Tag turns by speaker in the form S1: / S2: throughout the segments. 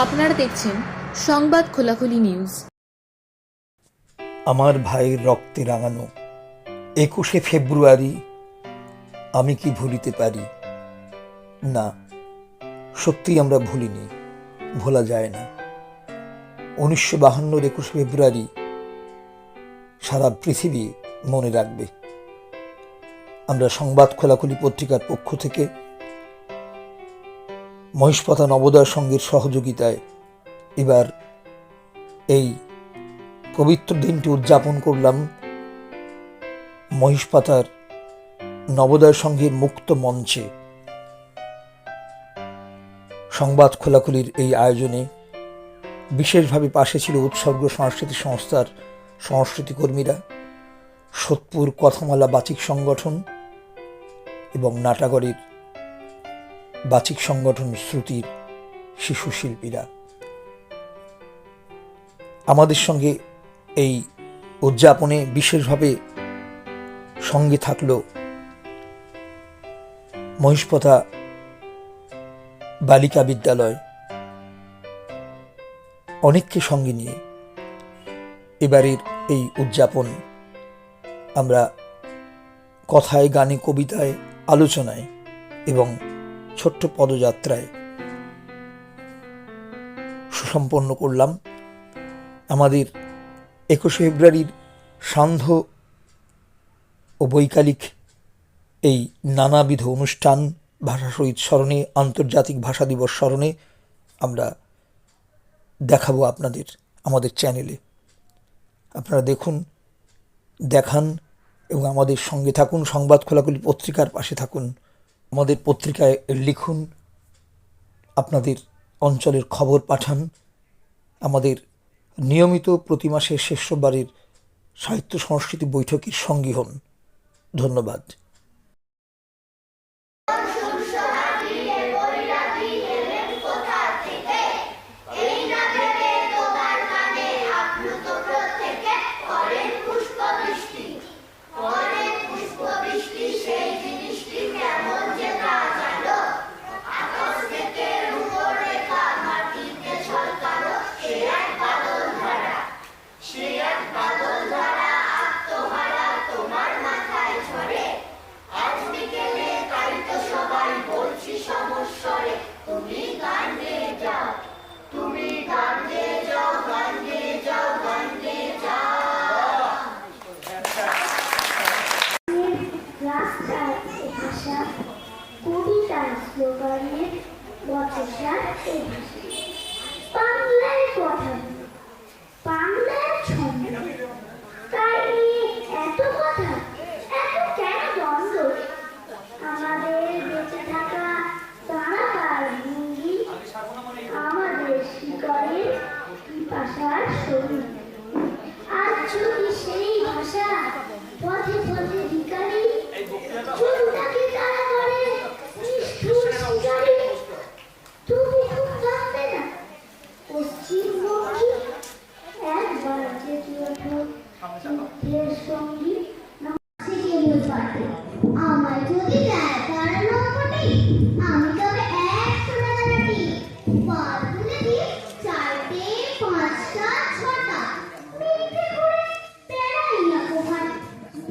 S1: আপনারা দেখছেন সংবাদ খোলাখুলি নিউজ।
S2: আমার ভাইয়ের রক্তে রাঙানো 21শে ফেব্রুয়ারি আমি কি ভুলিতে পারি? না, সত্যিই আমরা ভুলিনি, ভোলা যায় না। 1952 21শে ফেব্রুয়ারি সারা পৃথিবী মনে রাখবে। আমরা সংবাদ খোলাখুলি পত্রিকার পক্ষ থেকে মহিষপাতা নবোদয় সংঘের সহযোগিতায় এবার এই পবিত্র দিনটি উদযাপন করলাম মহিষপাতার নবোদয় সংঘের মুক্ত মঞ্চে। সংবাদ খোলাখুলির এই আয়োজনে বিশেষভাবে পাশে ছিল উৎসর্গ সাংস্কৃতিক সংস্থার সংস্কৃতি কর্মীরা, সোদপুর কথামালা বাচিক সংগঠন এবং নাটাগড়ের বাচিক সংগঠন শ্রুতির শিশু শিল্পীরা। আমাদের সঙ্গে এই উদযাপনে বিশেষভাবে সঙ্গে থাকল মহিষপাতা বালিকা বিদ্যালয়। অনেককে সঙ্গে নিয়ে এবারের এই উদযাপন আমরা কথায়, গানে, কবিতায়, আলোচনায় এবং ছোট্ট পদযাত্রায় সুসম্পন্ন করলাম। আমাদের 21শে ফেব্রুয়ারির সান্ধ্য ও বৈকালিক এই নানাবিধ অনুষ্ঠান, ভাষা শহীদ স্মরণে, আন্তর্জাতিক ভাষা দিবস স্মরণে আমরা দেখাবো আপনাদের আমাদের চ্যানেলে। আপনারা দেখুন, দেখান এবং আমাদের সঙ্গে থাকুন। সংবাদ খোলাখুলি পত্রিকার পাশে থাকুন, আমাদের পত্রিকায় লিখুন, আপনাদের অঞ্চলের খবর পাঠান। আমাদের নিয়মিত প্রতি মাসের শেষ রোববারের সাহিত্য সংস্কৃতি বৈঠকের সঙ্গী হন। ধন্যবাদ।
S3: স্লোগানের বচসা বাংলায় কথা, বাংলার ছন্দ, তাই এত কথা, এত কেন দ্বন্দ্ব? আমাদের বেঁচে থাকা দাঁড়াবার ভঙ্গি, আমাদের শিকড়ের পিপাসার শরীর। আজ যদি সেই ভাষা পথে পথে ভিখারি, চুলটাকে তারা করে নিষ্ঠুর শিকারী, তবু খুব থাকবে না পশ্চিমবঙ্গী। একবার জেগে ওঠো যুদ্ধের সঙ্গী, আমায় যদি দেয় দাঁড়ানো পটে, আমি তবে এক সোনা দাঁড়াটি, পাল তুলে দিই 4টে 5টা 6টা, মিথ্যে করে বেড়াই না কোহাটি,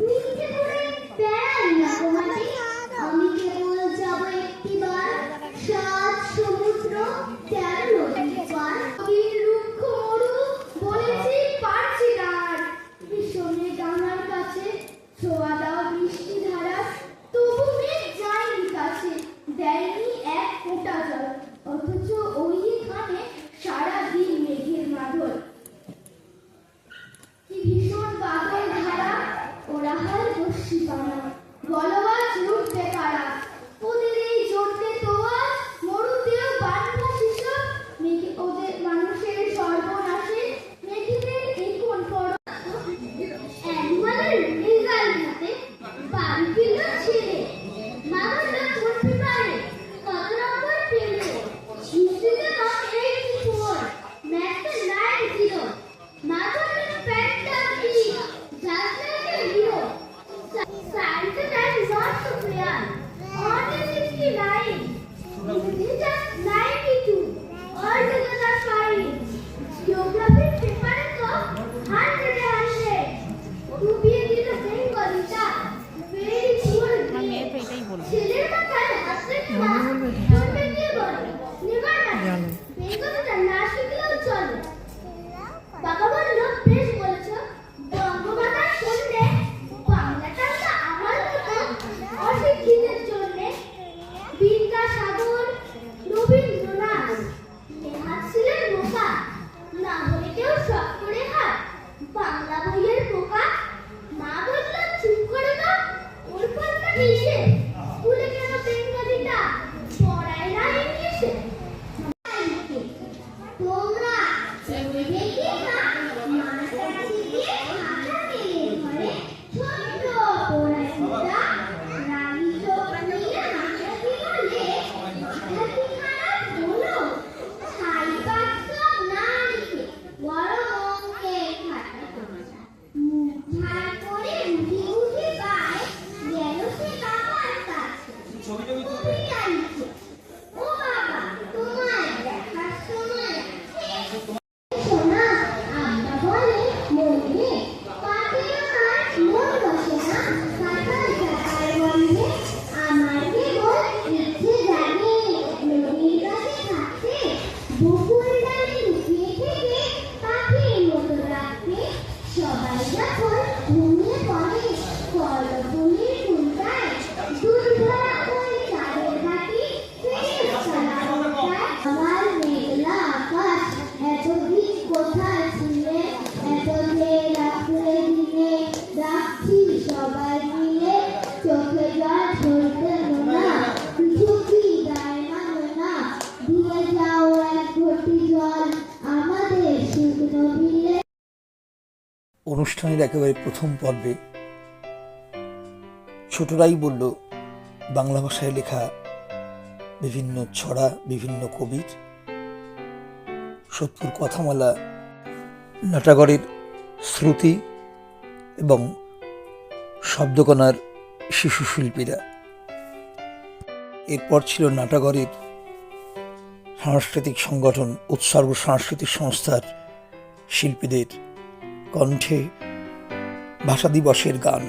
S3: মিথ্যে করে বেড়াই না কোহাটি। আমি কেবল যাব একটিবার 7 সমুদ্র 13 নদীর পার। রুক্ষ মরু বলেছি পারছি না আর, ভীষণে ডানার কাছে ছোঁয়া দাও বৃষ্টি ধারা, তবু মেঘ যায়নি কাছে, দেয়নি এক ফোঁটা জল, অথচ ওইখানে সারাদিন মেঘের মাদল। কি ভীষণ বাদল ধারা, ওরা হয় বর্ষি পানা, বলবাজ লুটবে কারা, ওদের এই জোটে তোয়া মরুতেও বান্ধা শিশব, মেঘে ওদের মানুষের সর্বনাশে, মেঘেদের এখন পর অ্যানিমালের রেজাল্ট হাতে বাড়ি ফিরল ছেলে, মানুষরা ধরতে পারে কত নম্বর পেল, হিস্ট্রিতে মাত্র 84, ম্যাথে 90, মাথা প্যান্টা কি জানতে হিরো, সায়েন্স ঝাড় করে উঠি উঠি পায় গেল সে বাবার কাছে। কবিতা লিখে, ও বাবা তোমায় দেখার সময় আছে? শোনা, আব্বা বলে মনে পাখিও তার মন বসে না, কাঁঠাল চাকার গন্ধে আমার কেবল ইচ্ছে জাগে নদীর কাছে থাকতে, বকুল ডালে লুকিয়ে থেকে পাখির মতো রাখতে। সবাই যখন ঘুমিয়ে পড়ে কলপুলির ফুলটায় দুধ ভরা ওই চাঁদের বাটি ফেরেশতারা উঠায়। আমার মেঘলা আকাশ এতদিন কোথায় ছিলে, এত যে রাত্রে দিনে রাখছি সবাই মিলে, চোখে জল ঝরতে না ঝুঁকি দেয় না না, দিয়ে যাও এক ঘটি জল আমাদের শুকনো বিলে।
S2: অনুষ্ঠানের একেবারে প্রথম পর্বে ছোটরাই বলল বাংলা ভাষায় লেখা বিভিন্ন ছড়া, বিভিন্ন কবির, সোদপুর কথামালা, নাটাগড়ের শ্রুতি এবং শব্দকণার শিশু শিল্পীরা। এরপর ছিল নাটাগড়ের সাংস্কৃতিক সংগঠন উৎসর্গ সাংস্কৃতিক সংস্থার শিল্পীদের কণ্ঠে ভাষা দিবসের গান।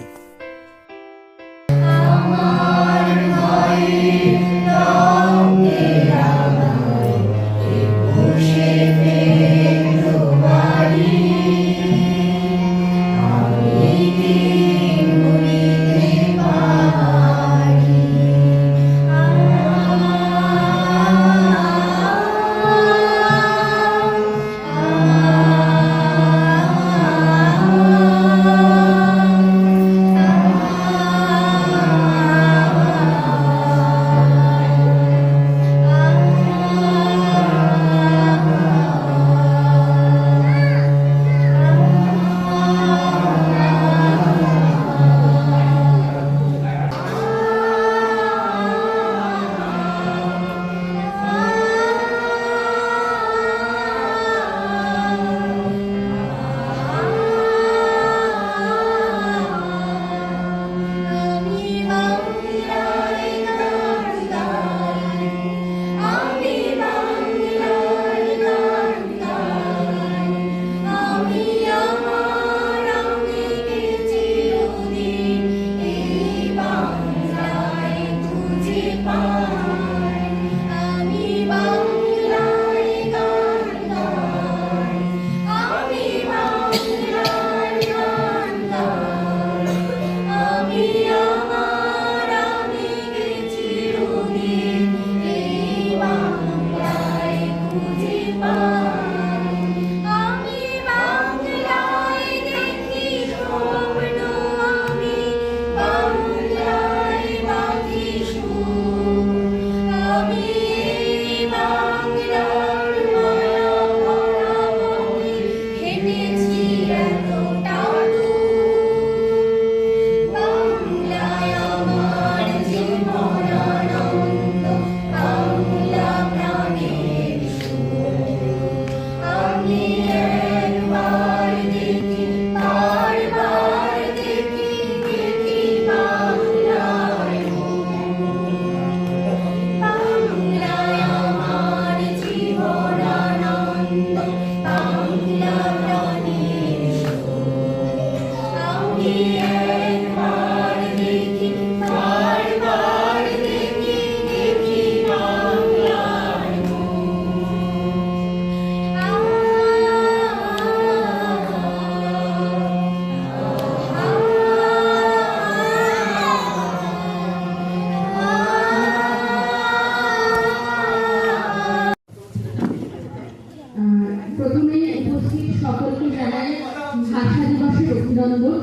S4: অভিনন্দন,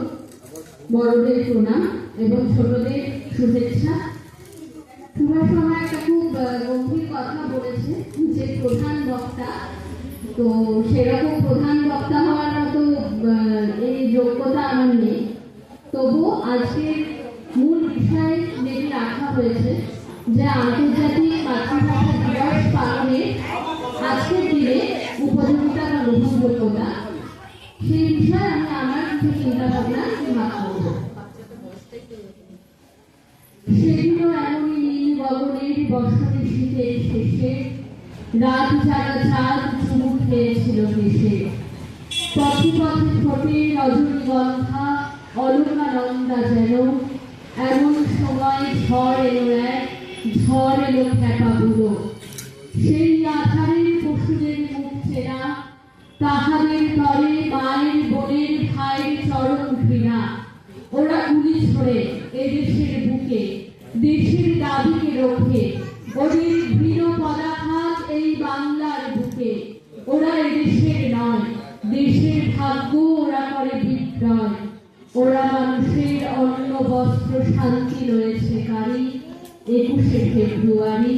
S4: বড়দের প্রণাম এবং ছোটদের শুভেচ্ছা। সুভাষ মামা একটা খুব গম্ভীর কথা বলেছে যে প্রধান বক্তা, তো সেরকম প্রধান বক্তা হওয়ার মতো এই যোগ্যতা আমার নেই। তবুও আজকের মূল বিষয় যেটি রাখা হয়েছে যে আন্তর্জাতিক মাতৃভাষা দিবস পালনের আজকের দিনে উপযোগিতা বা গ্রহণযোগ্যতা, সেই বিষয়ে আমি আমার কিছু চিন্তা ভাবনা কিংবা করবো। সেদিনও এমনই নীল গগনের বর্ষণে শীতের শেষে রাত জাগা চাঁদ চুমুক খেয়েছিল ভেসে। পথে পথে ফোটে রজনীগন্ধা অলকানন্দা যেন। এমন সময় ঝড় এলো ঝড় এলো খ্যাপা বুড়ো। সেই আধারের পশুদের মুখ চেনা, তাহাদের তরে মায়ের বোনের ভাইয়ের চরণ ঘৃণা। ওরা গুলি ছড়ে এদেশের বুকে, দেশের দাবিকে রক্ষে। ওদের দৃঢ় পদাঘাত এই বাংলার বুকে। ওরা এদেশের নয়, দেশের ভাগ্য ওরা করে বিক্রয়। ওরা মানুষের অন্ন বস্ত্র শান্তি রয়েছে কারি। 21শে ফেব্রুয়ারি,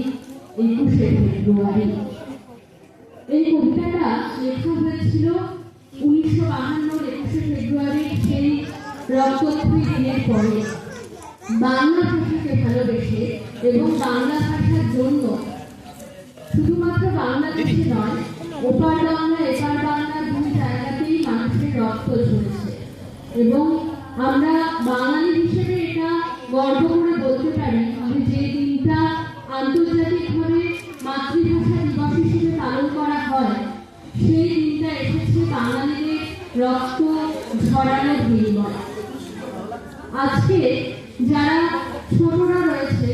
S4: 21শে ফেব্রুয়ারি। এই কবিতাটা লেখা হয়েছিল 1952 21শে ফেব্রুয়ারি, সেই রক্তক্ষয়ী দিনের পরে। বাংলা ভাষাকে ভালোবেসে এবং বাংলা ভাষার জন্য শুধুমাত্র বাংলাদেশে নয়, ওপার বাংলা এপার বাংলা দুই জায়গাতেই মানুষের রক্ত ঝরেছে। এবং আমরা বাঙালি হিসেবে এটা গর্ব করে বলতে পারি যে দিনটা আন্তর্জাতিকভাবে মাতৃভাষা দিবস হিসেবে পালন করা হয়, সেই দিনটা এসেছে বাঙালিদের রক্ত ঝরানোর বিনিময়। আজকে যারা ছোটরা রয়েছে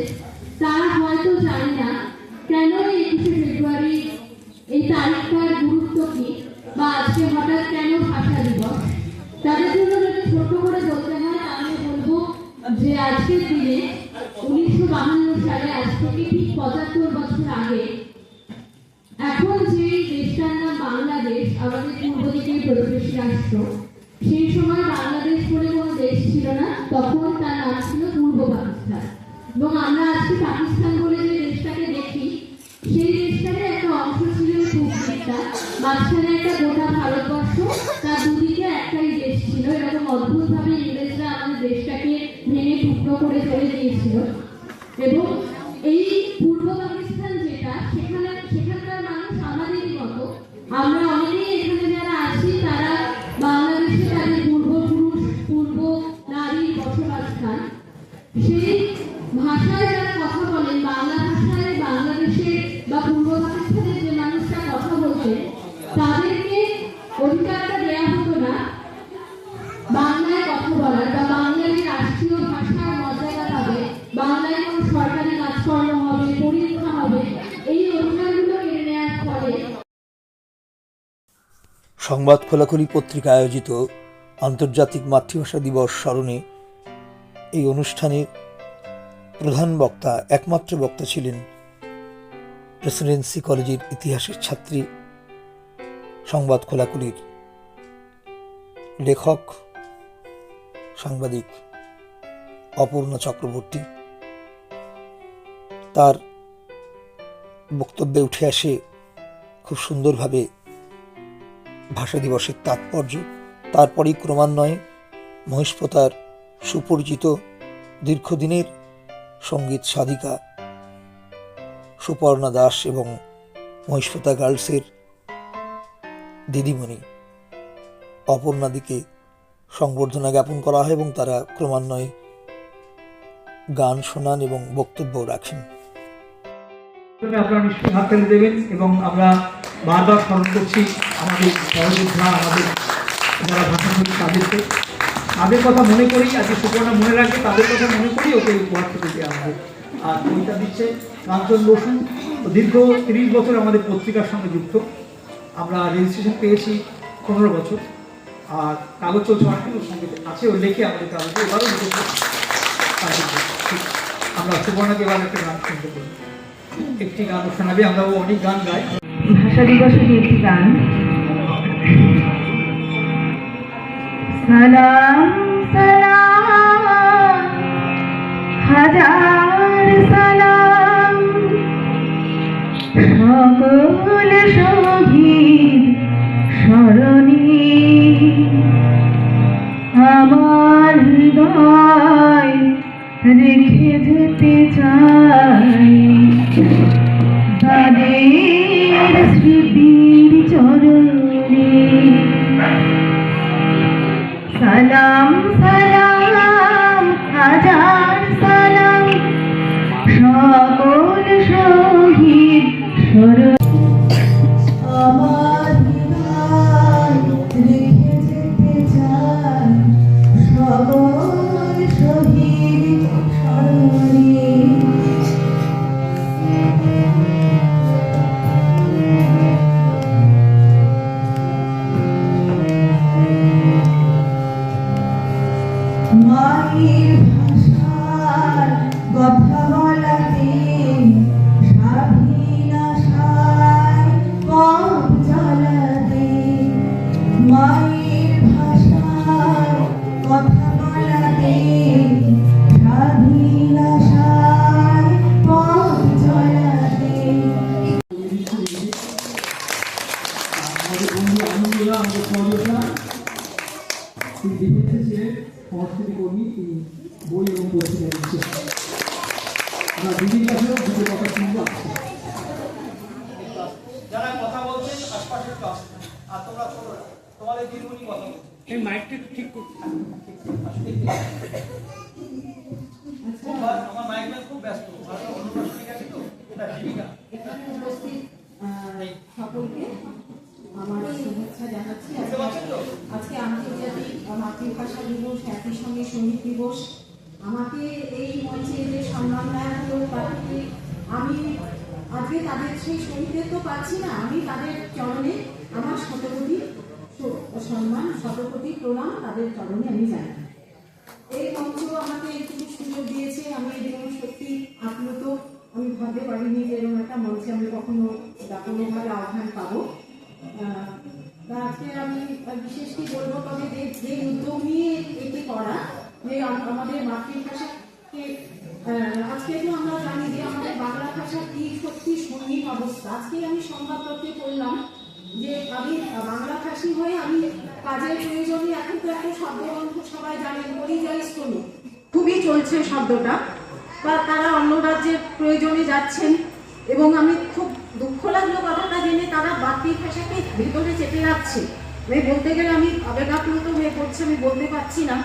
S4: তারা হয়তো জানে না কেন 21শে ফেব্রুয়ারি এই তারিখটার গুরুত্ব কি, বা আজকে হঠাৎ কেন ভাষা দিবস। তাদের জন্য যদি ছোট করে বলতে হয় তাহলে বলবো যে আজকের দিনে 1952 সালে, আজ থেকে ঠিক 75 বছর আগে, এখন যে দেশটার নাম বাংলাদেশ, আমাদের পূর্ব দিকের প্রতিবেশী রাষ্ট্র, সেই সময় বাংলাদেশ বলে কোনো দেশ ছিল না, তখন তার নাম ছিল পূর্ব পাকিস্তান। এবং আমরা আজকে পাকিস্তান বলে যে দেশটাকে দেখি, সেই দেশটার একটা অংশ ছিল পূর্ব দিকটা, মাঝখানে একটা গোটা ভারতবর্ষ, তার দুদিকে একটাই দেশ ছিল। এরকম অদ্ভুতভাবে ইংরেজরা আমাদের দেশটাকে ভেঙে টুকরো করে চলে গিয়েছিল। এবং এই পূর্ব পাকিস্তান যেটা, সেখানকার মানুষ আমাদেরই মতো। আমরা অনেকেই এখানে যারা আছি তারা বাংলাদেশে তাদের পূর্বপুরুষ, পূর্ব নারীর বসবাসস্থান। সেই ভাষায় যারা কথা বলেন, বাংলা ভাষায় বাংলাদেশে বা পূর্ব পাকিস্তানের যে মানুষরা কথা বলতেন, তাদেরকে অধিকারটা দেওয়া হতো না বাংলায় কথা বলার, বা বাংলায় রাষ্ট্রীয় ভাষার মর্যাদা পাবে, বাংলায় কোনো সরকারি কাজকর্ম হবে, পরীক্ষা হবে, এই অধিকারগুলো কেড়ে নেওয়ার ফলে
S2: সংবাদ খোলাখুলি পত্রিকা আয়োজিত আন্তর্জাতিক মাতৃভাষা দিবস স্মরণে এই অনুষ্ঠানে প্রধান বক্তা, একমাত্র বক্তা ছিলেন প্রেসিডেন্সি কলেজের ইতিহাসের ছাত্রী, সংবাদ খোলাখুলির লেখক, সাংবাদিক অপর্ণা চক্রবর্তী। তার বক্তব্যে উঠে আসে খুব সুন্দরভাবে ভাষা দিবসের তাৎপর্য। তারপরেই ক্রমান্বয়ে মহিষপোতার সুপরিচিত দীর্ঘদিনের সঙ্গীত সাধিকা সুপর্ণা দাস এবং মহিষপোতা গার্লসের দিদিমণি অপর্ণাদিকে সংবর্ধনা জ্ঞাপন করা হয় এবং তারা ক্রমান্বয়ে গান শোনান এবং বক্তব্য রাখেন।
S5: আপনারা নিশ্চয়ই হাততালি দেবেন এবং আমরা বারবার স্মরণ করছি আমাদের সহযোদ্ধা, আমাদের যারা ভাষাশিল্পী, তাদের কথা মনে করেই আজকে সুপর্ণা মনে রাখবে, তাদের কথা মনে করেই ওকে উপহারটা দেওয়া হবে। আর বইটা দিচ্ছে কাঞ্চন বসু, দীর্ঘ 30 বছর আমাদের পত্রিকার সঙ্গে যুক্ত। আমরা রেজিস্ট্রেশন পেয়েছি 15 বছর, আর কাগজ চলছে অনেক ওর সঙ্গে আছে, ওর লেখে আমাদের কাগজে এবারও লিখেছে। আমরা সুপর্ণাকে এবার একটা গান শুনতে পারি, একটি গান শোনাবে। আমরাও অনেক গান গাই।
S6: ভাষা দিবসের একটি গান। সালাম সালাম হাজার সালাম সকল শহীদ স্মরণে আমার হৃদয় রেখে যেতে চাই তাদের স্মৃতির চরণে। সালাম সালাম সালাম হাজার সালাম সকল শহীদ স্মরণ আমার হৃদয় রেখে যেতে চাই সকল শহীদ স্মরণে। মায়ের ভাষার কথা বলাতে স্বাধীন আশায় পথ জ্বালাতে, মায়ের ভাষার কথা বলাতে স্বাধীন আশায় পথ জ্বালাতে।
S5: আমাদের বন্ধু আনন্দরা, আমাদের সহযোগিতা, তিনি ডিফেন্সে ছিলেন, সংস্কৃতি কর্মী, তিনি বই এবং পত্রিকা লিখছেন। আমরা দিদির কাছেও দুটো কথা শুনবো।
S7: যারা কথা বলছেন আশপাশে একটু আসছেন, আর তোমরা তোমাদের দিদিমণি কথা বলছেন।
S5: এই মাইকটা একটু ঠিক করতে
S7: আমার মাইকম্যান খুব ব্যস্ত, অন্য পাশে ঠিক আছে তো, এটা জীবিকা।
S4: এখানে উপস্থিত সকলকে আমার শুভেচ্ছা জানাচ্ছি।
S7: বুঝতে পারছেন তো?
S4: আজকে আন্তর্জাতিক মাতৃভাষা দিবস, একই সঙ্গে শহীদ দিবস। আমাকে এই মঞ্চে যে সম্মান দেওয়া হলো, তাদেরকে আমি আজকে তাদের সেই শহীদদের তো পাচ্ছি না, আমি তাদের চরণে আমার শতকোটি সম্মান, শতকোটি প্রণাম তাদের চরণে আমি জানাই। এই মঞ্চ আমাকে এইটুকু সুযোগ দিয়েছে, আমি এই জন্য সত্যি আপ্লুত। আমি ভাবতে পারিনি যে এরকম একটা মঞ্চে আমি কখনো কোনোভাবে আহ্বান পাবো। আজকে আমি বিশেষ কি বলবো, তবে যে উদ্যোগ নিয়ে এটি করা, যে আমাদের মাতৃভাষাকে আজকে তো আমরা জানি যে আমাদের বাংলা ভাষা কি সত্যি শূন্য অবস্থা। আজকে আমি সংবাদপত্রে পড়লাম যে আমি বাংলা ভাষী হয়ে আমি কাজের প্রয়োজনে, এখন তো একটা শব্দবন্ধ সবাই জানেন, পরিযায়ী শ্রমিক খুবই চলছে শব্দটা, বা তারা অন্য রাজ্যের প্রয়োজনে যাচ্ছেন। এবং আমি খুব দুঃখ লাগলো কথাটা জেনে, তারা মাতৃভাষাকে ভিতরে চেপে রাখছে। আমি বলতে গেলে আমি আবেগাপ্লুত হয়ে পড়ছে, আমি বলতে পারছি না।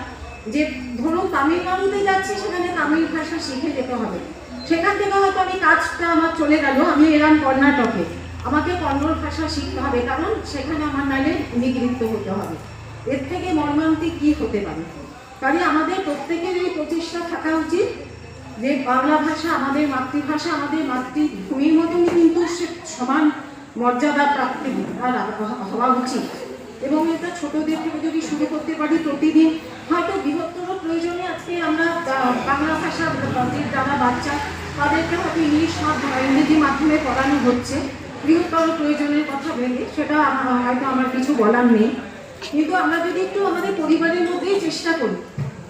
S4: যে ধরুন তামিলনাড়ুতে যাচ্ছি, সেখানে তামিল ভাষা শিখে যেতে হবে, সেখান থেকে হয়তো আমি কাজটা আমার চলে গেল, আমি এলাম কর্ণাটকে, আমাকে কন্নড় ভাষা শিখতে হবে, কারণ সেখানে আমার নাইলে নিগৃহীত হতে হবে। এর থেকে মর্মান্তিক কি হতে পারে? কারণ আমাদের প্রত্যেকের এই প্রচেষ্টা থাকা উচিত যে বাংলা ভাষা আমাদের মাতৃভাষা, আমাদের মাতৃভূমির মতনই কিন্তু সমান মর্যাদা প্রাপ্তি হওয়া উচিত। এবং এটা ছোটদের থেকে যদি শুরু করতে পারি, প্রতিদিন হয়তো বৃহত্তর প্রয়োজনে আজকে আমরা বাংলা ভাষা যারা বাচ্চা, তাদেরকে হয়তো ইংলিশ ইংরেজি মাধ্যমে পড়ানো হচ্ছে, বৃহত্তর প্রয়োজনের কথা ভেবে, সেটা হয়তো আমার কিছু বলার নেই। কিন্তু আমরা যদি একটু আমাদের পরিবারের মধ্যেই চেষ্টা করি,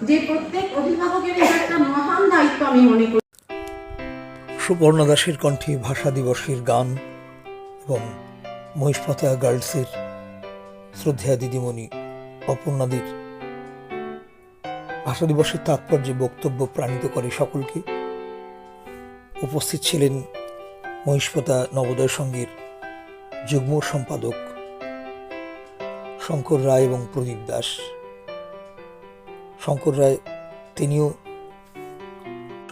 S4: যে প্রত্যেক অভিভাবকের একটা মহান দায়িত্ব আমি মনে করি।
S2: সুপর্ণা দাসের কণ্ঠে ভাষা দিবসের গান এবং মহিষপথা গার্লসের শ্রদ্ধেয়া দিদিমণি অপর্ণাদের ভাষা দিবসের তাৎপর্যে বক্তব্য প্রাণিত করে সকলকে। উপস্থিত ছিলেন মহিষপথা নবোদয় সংঘের যুগ্ম সম্পাদক শঙ্কর রায় এবং প্রদীপ দাস। শঙ্কর রায় তিনিও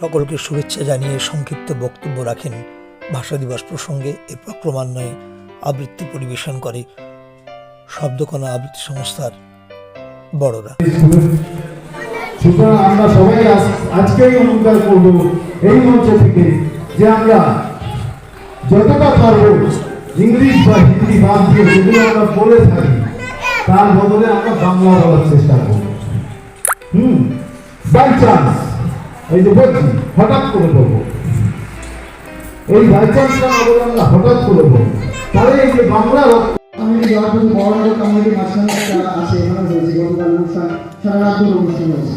S2: সকলকে শুভেচ্ছা জানিয়ে সংক্ষিপ্ত বক্তব্য রাখেন ভাষা দিবস প্রসঙ্গে। এরপর ক্রমান্বয়ে আবৃত্তি পরিবেশন করে শব্দকণা আবৃত্তি সংস্থার বড়রা।
S8: সুতরাং আমরা সবাই আজকেই অঙ্গীকার করব এই মঞ্চ থেকে যে আমরা যতটা পারব ইংলিশ বা হিন্দি বাদ দিয়ে যেগুলো আমরা বলে থাকি, তার বদলে আমরা বাংলা বলার চেষ্টা করব। বাই চান্স এই যে বলছি হঠাৎ করে বলবো, এই বাই চান্সটা না বলে আমরা হঠাৎ করে বলবো, তাহলে এই যে বাংলা
S9: কমিটি যাওয়ার জন্য বড় বড় কমিটি মাঝখানে যারা আছে এখানে হয়েছে, গতকাল অনুষ্ঠান সারা রাত ধরে অনুষ্ঠান হয়েছে।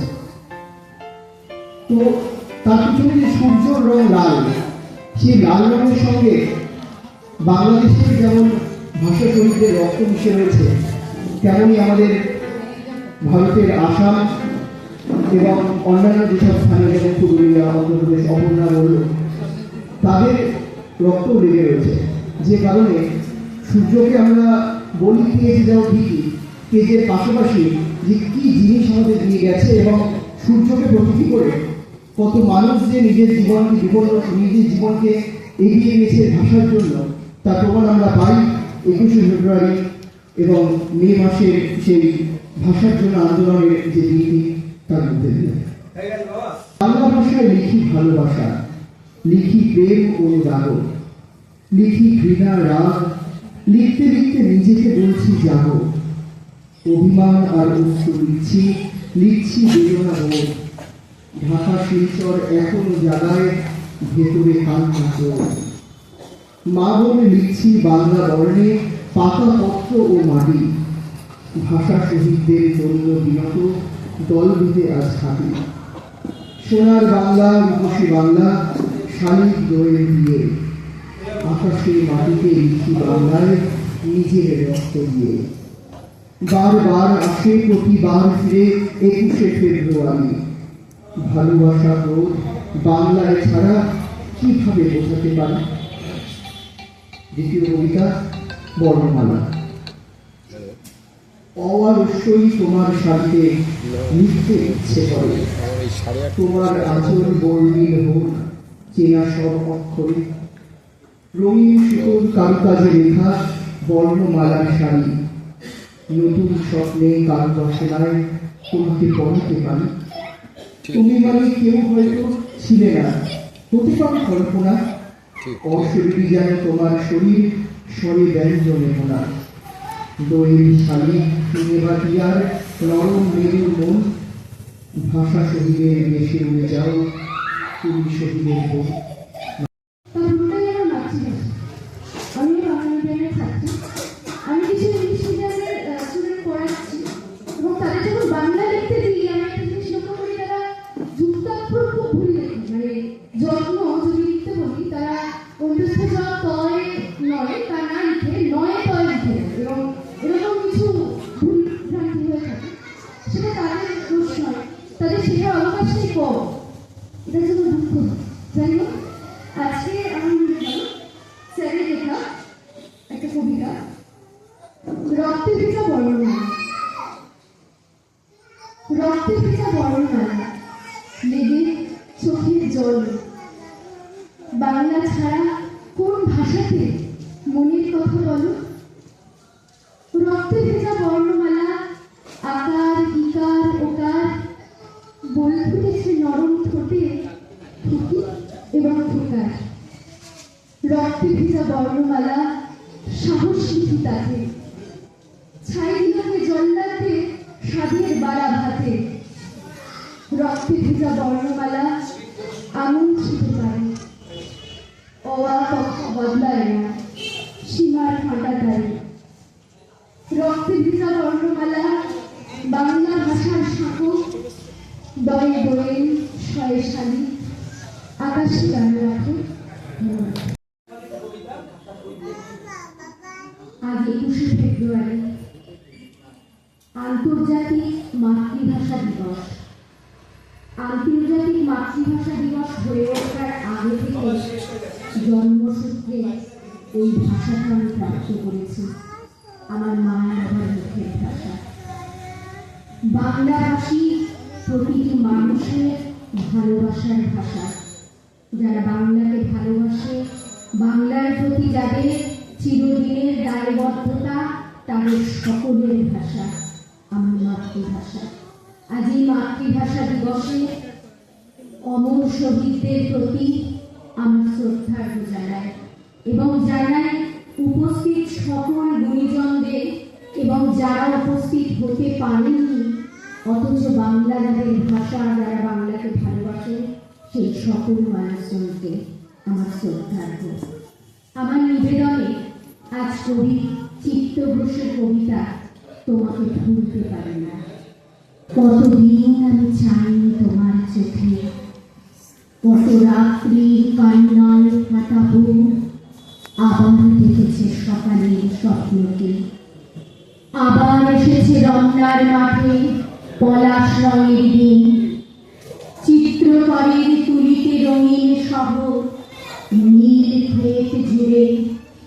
S9: তো তার পিছনে যে সূর্যর রং লাল, সেই লাল রঙের সঙ্গে বাংলাদেশের যেমন ভাষা শহীদদের রক্ত মিশে রয়েছে, তেমনই আমাদের ভারতের আসাম এবং অন্যান্য যেসব স্থানে যেমন পুরুলিয়া, অন্ধ্রপ্রদেশ, অপর্ণা বলল, তাদের রক্ত লেগে রয়েছে। যে কারণে সূর্যকে আমরা বলি তেজ যাও ঠিকই, তেজের পাশাপাশি যে কি জিনিস আমাদের দিয়ে গেছে এবং সূর্যকে প্রতীকী করে কত মানুষ যে নিজের জীবনকে এগিয়ে গেছে ভাষার জন্য, তার প্রমাণ আমরা পাই 21শে ফেব্রুয়ারি এবং মে মাসের সেই ভাষার জন্য আন্দোলনের যে নীতি তার মধ্যে দিয়ে। বাংলা ভাষায় লিখি ভালোবাসা, লিখি প্রেম অনুরাগ, লিখি ঘৃণা রাগ, লিখতে লিখতে নিজেকে বলছি জাগো, অভিমান আর অশ্রু লিখছি বেদনা বোধ, ঢাকা শিলচর এখনো জাগায় ভেতরে কান্না চোখ, মা বলে লিখছি বাংলা বর্ণে পাতা পত্র ও মাটি, ভাষা শহীদদের জন্য বিনত দল দিতে আজ হাঁটি, সোনার বাংলা রূপসী বাংলা শালিক দোয়েল দিয়ে, আকাশের মাটিতে লিখি বাংলায় নিজের রক্ত দিয়ে, বারবার আসে প্রতিবার ফিরে 21শে ফেব্রুয়ারি, ভালোবাসা বোধ বাংলায় ছাড়া কিভাবে বোঝাতে পারি। দ্বিতীয় কবিতা বর্ণমালা। অবশ্যই তোমার সাথে লিখতে ইচ্ছে করে, তোমার আচল বর্ণিল হোক চেনা সব অক্ষরে, রঙিন শিকল কারুকাজে লেখা বর্ণমালার শাড়ি, নতুন স্বপ্নে কারো বাসনায় তোমাকে পড়াতে পারি। তুমি মানে কেউ হয়তো ছিলে না, হতে পারে কল্পনা, অশরীরী যেন তোমার শরীর স্বরে ব্যঞ্জনে মোনা, দোয়েল শাড়ি কিনে বাটিয়ার নরম মেরুর মন, ভাষা শহীদের বেশি উড়ে যাও তুমি শহীদের বোন।
S4: আমি বাংলা মিডিয়ামে থাকি, আমি কিছু ইংলিশ মিডিয়ামের স্টুডেন্ট পড়াচ্ছি এবং তাদের যখন বাংলা লিখতে দিই আমি একটা জিনিস লক্ষ্য করি, তারা যুক্তাক্ষর খুব ভুল লেখে, মানে যত্ন যদি লিখতে বলি তারা কণ্ঠস্থ যাওয়া তয় নয় তা না লিখে নয় তয় লিখে, এবং এরকম কিছু ভুল ভ্রান্তি হয়ে থাকে। সেটা তাদের দোষ নয়, তাদের শেখার অবকাশটাই কম, এটার জন্য দুঃখ। যাই হোক, আজকে আমি স্যারের লেখা একটা কবিতা, রক্তে ভেজা বর্ণমালা। রক্তে ভেজা বর্ণমালা লেগে চোখের জল, বাংলা ছাড়া কোন ভাষাতে মনের কথা বলো। রক্তে ভেজা বর্ণমালা আকার ইকার ওকার বলে ফুটেছে নরম ঠোঁটে ঠুকি এবং ঠোকার। রক্তে ভেজা বর্ণমালা সাহস লিখি তাকে, ছাই দিলকে জল্লাতে স্বাদের বাড়া ভাতে। রক্তে ভেজা বর্ণমালা আঙুল ছুটে পারে, অওয়া কক্ষা বদলায় না সীমার ফাঁটা তারে। রক্তে ভেজা বর্ণমালা বাংলা ভাষার সাঁকো, দয়ে দোয়েল শয়ে শালি আকাশে গান রাখে। আজ 21শে ফেব্রুয়ারি আন্তর্জাতিক মাতৃভাষা দিবস। আন্তর্জাতিক মাতৃভাষা দিবস হয়ে ওঠার আগে থেকে জন্মসূত্রে এই ভাষাটা আমি প্রাপ্ত করেছি, আমার মায়ের বাবার মুখের ভাষা। বাংলাভাষী প্রতিটি মানুষের ভালোবাসার ভাষা। যারা বাংলাকে ভালোবাসে, বাংলার প্রতি যাদের চিরদিনের দায়বদ্ধতা, তাদের সকলের ভাষা আমার মাতৃভাষা। আজ এই মাতৃভাষা দিবসে অমর শহীদদের প্রতি আমার শ্রদ্ধার্ঘ্য জানাই এবং জানাই উপস্থিত সকল গুণীজনদের এবং যারা উপস্থিত হতে পারেননি অথচ বাংলা যাদের ভাষা, যারা বাংলাকে ভালোবাসে সেই সকল মানুষজনকে আমার শ্রদ্ধার্ঘ্য। আমার নিবেদনে আজ কবি চিত্ত ঘোষের কবিতা তোমাকে ভুলতে পারি না। কতদিন আমি চাইনি তোমার চোখে, কত রাত্রির কান্নায় ফাটা বুক আবার দেখেছে সকালের স্বপ্নকে। আবার এসেছে রমনার মাঠে পলাশ রঙের দিন, চিত্রকরের তুলিতে রঙিন শহর, নীল ক্ষেত জুড়ে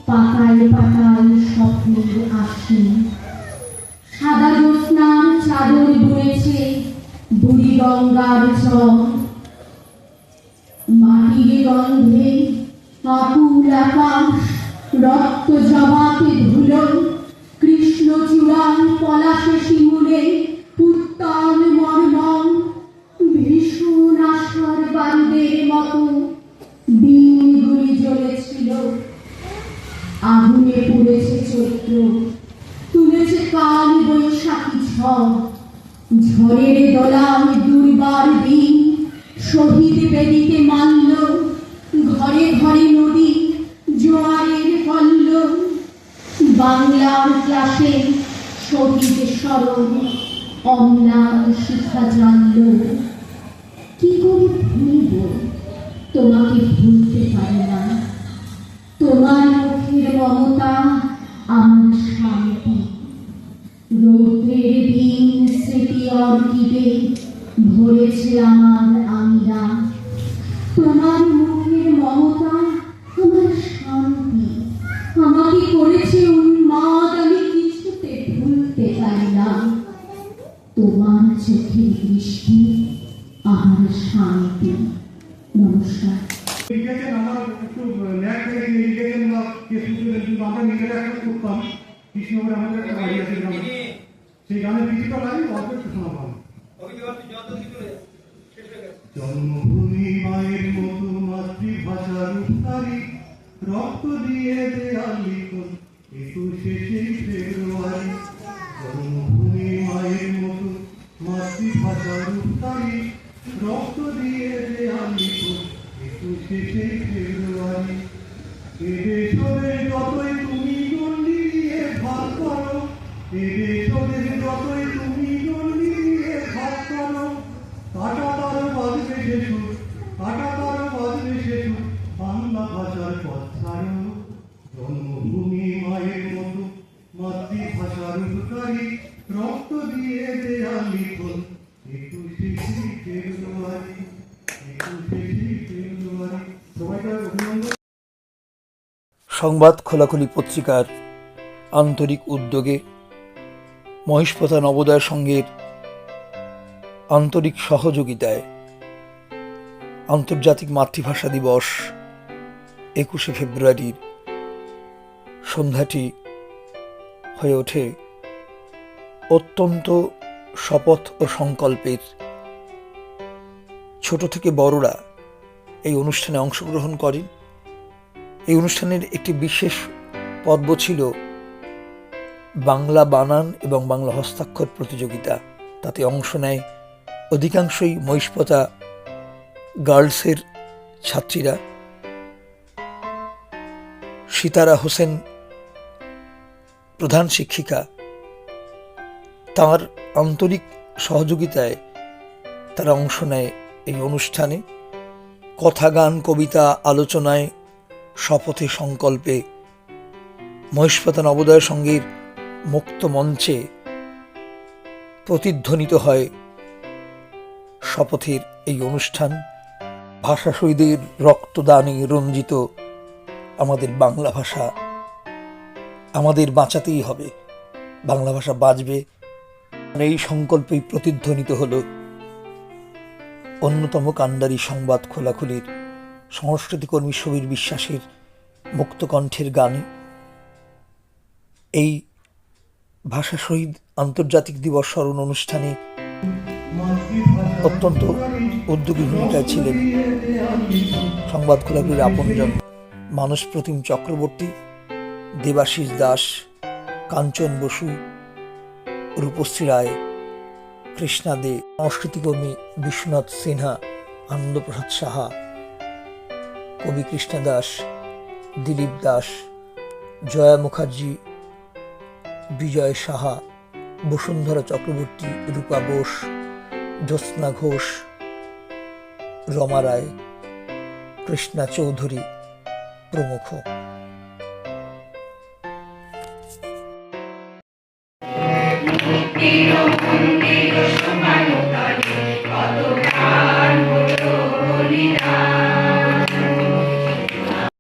S4: পাতায় পাতায় স্বপ্নের আসি। সাদা জ্যোৎস্নার চাদর বুড়ি গঙ্গার জল মাটির গন্ধে আকুল আকাশ রক্ত জবাতে ধুলো কৃষ্ণচূড়ার পলাশে শিমুলে উত্তাল মর্মম ভীষণ আশার বারুদের মতো দিনগুলি জ্বলেছিল আগুনে পুড়েছে চৈত্র তুলেছে কাল বৈশাখী ঝড় ঝড়ের দোলায় দুর্বার দিন শহীদ বেদিতে মাল্য ঘরে ঘরে নদী জোয়ারের কল্ল বাংলার ক্লাসে শহীদ স্মরণ অম্লান শিখা জানল কি করে ভুলব তোমাকে ভুলতে পারি না তোমার মুখের মমতা আমার শান্তি রৌদ্রের দিন স্মৃতি অর্কিডে ভরেছে আমার আমিরা তোমার মুখের মমতা আমার শান্তি আমাকে করেছে উন্মাদ আমি কিছুতে ভুলতে পারি না তোমার চোখের দৃষ্টি আমার শান্তি নমস্কার
S8: লিখেছেন আমার একটু ন্যাক থেকে লিখেছেন বা কে শুনছিলেন কিন্তু আমরা নিজেরা একটা করতাম কৃষ্ণগড়ে আমাদের একটা বাড়ি আছে গ্রামে সেই গানের কিছুটা লাইন অল্প একটু শোনাবাম জন্মভূমি মায়ের মতো মাতৃভাষার উত্তারি রক্ত দিয়ে দেয়ালি 21শে ফেব্রুয়ারি জন্মভূমি মায়ের মতো মাতৃভাষার উত্তারি রক্ত দিয়ে দেয়ালি 21শে ফেব্রুয়ারি এদেশের যতই তুমি গণ্ডি দিয়ে ভাগ করো এদেশের যতই তুমি গণ্ডি দিয়ে ভাগ করো কাটা তার বাজবে শেষু কাটা তার বাজবে শেষু বাংলা ভাষার পথ ছাড়ো জন্মভূমি মায়ের মতো মাতৃভাষার উপকারী রক্ত দিয়ে দেয়া লিখন 21শে ফেব্রুয়ারি 21শে ফেব্রুয়ারি সবাইকে অভিনন্দন।
S2: সংবাদ খোলাখুলি পত্রিকার আন্তরিক উদ্যোগে মহিষপথা নবোদয় সংঘের আন্তরিক সহযোগিতায় আন্তর্জাতিক মাতৃভাষা দিবস 21শে ফেব্রুয়ারির সন্ধ্যাটি হয়ে ওঠে অত্যন্ত শপথ ও সংকল্পের। ছোট থেকে বড়রা এই অনুষ্ঠানে অংশগ্রহণ করেন। এই অনুষ্ঠানের একটি বিশেষ পর্ব ছিল বাংলা বানান এবং বাংলা হস্তাক্ষর প্রতিযোগিতা। তাতে অংশ নেয় অধিকাংশই মহিষপথা গার্লসের ছাত্রীরা। সিতারা হোসেন প্রধান শিক্ষিকা, তার আন্তরিক সহযোগিতায় তারা অংশ নেয় এই অনুষ্ঠানে। কথা, গান, কবিতা, আলোচনায়, শপথে, সংকল্পে মহিষপথা নবোদয় সংঘের মুক্ত মঞ্চে প্রতিধ্বনিত হয় শপথের এই অনুষ্ঠান। ভাষা শহীদের রক্তদানে রঞ্জিত আমাদের বাংলা ভাষা আমাদের বাঁচাতেই হবে, বাংলা ভাষা বাঁচবে। এই সংকল্পেই প্রতিধ্বনিত হল অন্যতম কাণ্ডারি সংবাদ খোলাখুলির সংস্কৃতিকর্মী সুবীর বিশ্বাসের মুক্তকণ্ঠের গানে। এই ভাষা শহীদ আন্তর্জাতিক দিবস স্মরণ অনুষ্ঠানে অত্যন্ত উদ্যোগী ভূমিকায় ছিলেন সংবাদ খোলাখুলির আপনজন মানস প্রতিম চক্রবর্তী, দেবাশিস দাস, কাঞ্চন বসু, রূপশ্রী রায়, কৃষ্ণা দে, সংস্কৃতিকর্মী বিশ্বনাথ সিনহা, আনন্দপ্রসাদ সাহা, কবি কৃষ্ণা দাস, দিলীপ দাস, জয়া মুখার্জি, বিজয় সাহা, বসুন্ধরা চক্রবর্তী, রূপা বোস, জ্যোৎস্না ঘোষ, রমা রায়, কৃষ্ণা চৌধুরী প্রমুখ।